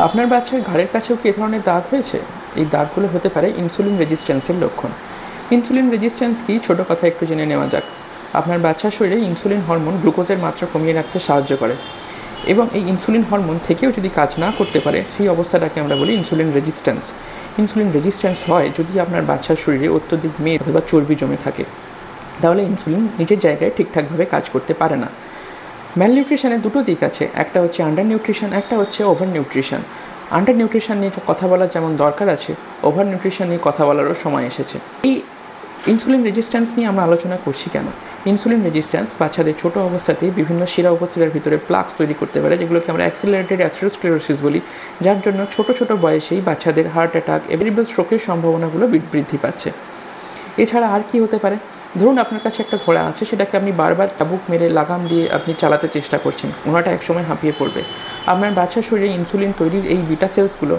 আপনার বাচ্চার ঘাড়ের কাছেও কি এ ধরনের দাগ হয়েছে? এই দাগগুলো হতে পারে ইনসুলিন রেজিস্ট্যান্সের লক্ষণ। ইনসুলিন রেজিস্ট্যান্স কি, ছোট কথা একটু জেনে নেওয়া যাক। আপনার বাচ্চার শরীরে ইনসুলিন হরমোন গ্লুকোজের মাত্রা কমিয়ে রাখতে সাহায্য করে, এবং এই ইনসুলিন হরমোন থেকেও যদি কাজ না করতে পারে সেই অবস্থাটাকে আমরা বলি ইনসুলিন রেজিস্ট্যান্স। ইনসুলিন রেজিস্ট্যান্স হয় যদি আপনার বাচ্চার শরীরে অত্যধিক মেদ অথবা চর্বি জমে থাকে, তাহলে ইনসুলিন নিজের জায়গায় ঠিকঠাকভাবে কাজ করতে পারে না। ম্যালনিউট্রিশনের দুটো দিক আছে, একটা হচ্ছে আন্ডার নিউট্রিশন, একটা হচ্ছে ওভার নিউট্রিশন। আন্ডার নিউট্রিশন নিয়ে কথা বলার যেমন দরকার আছে, ওভার নিউট্রিশন নিয়ে কথা বলারও সময় এসেছে। এই ইনসুলিন রেজিস্ট্যান্স নিয়ে আমরা আলোচনা করছি কেন? ইনসুলিন রেজিস্ট্যান্স বাচ্চাদের ছোটো অবস্থাতেই বিভিন্ন শিরা উপশিরার ভিতরে প্লাকস তৈরি করতে পারে, যেগুলোকে আমরা অ্যাক্সিলারেটেড অ্যাথেরোস্ক্লেরোসিস বলি, যার জন্য ছোটো ছোটো বয়সেই বাচ্চাদের হার্ট অ্যাটাক, এভেরিবল স্ট্রোকের সম্ভাবনাগুলো বৃদ্ধি পাচ্ছে। এছাড়া আর কি হতে পারে? ধরুন আপনার কাছে একটা ঘোড়া আছে, সেটাকে আপনি বারবার চাবুক মেরে লাগাম দিয়ে আপনি চালাতে চেষ্টা করছেন, ঘোড়াটা একসময় হাঁপিয়ে পড়বে। আপনার বাচ্চার শরীরে ইনসুলিন তৈরির এই বিটা সেলসগুলো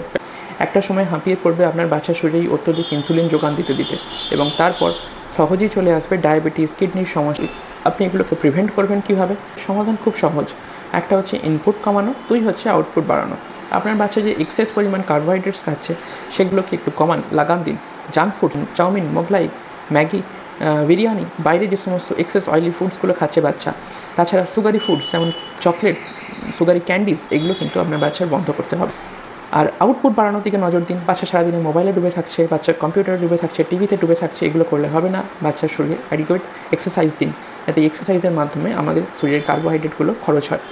একটা সময় হাঁপিয়ে পড়বে আপনার বাচ্চার শরীরে অত্যধিক ইনসুলিন যোগান দিতে এবং তারপর সহজেই চলে আসবে ডায়াবেটিস, কিডনির সমস্যা। আপনি এগুলোকে প্রিভেন্ট করবেন কীভাবে? সমাধান খুব সহজ। একটা হচ্ছে ইনপুট কমানো, দুই হচ্ছে আউটপুট বাড়ানো। আপনার বাচ্চা যে এক্সেস পরিমাণ কার্বোহাইড্রেটস খাচ্ছে সেগুলোকে একটু কমান, লাগাম দিন। Junk food, chowmein, Mughlai, Maggi, biryani, বাইরে যে সমস্ত এক্সেস অয়েলি ফুডসগুলো খাচ্ছে বাচ্চা, তাছাড়া সুগারি ফুডস যেমন চকলেট, সুগারি ক্যান্ডিজ, এগুলো কিন্তু আপনার বাচ্চার বন্ধ করতে হবে। আর আউটপুট বাড়ানোর দিকে নজর দিন। বাচ্চা সারাদিনে মোবাইলে ডুবে থাকছে, বাচ্চা কম্পিউটারে ডুবে থাকছে, টিভিতে ডুবে থাকছে, এগুলো করলে হবে না। বাচ্চার শরীরে অ্যাডিকুয়েট এক্সারসাইজ দিন, যাতে এক্সারসাইজের মাধ্যমে আমাদের শরীরের কার্বোহাইড্রেটগুলো খরচ হয়।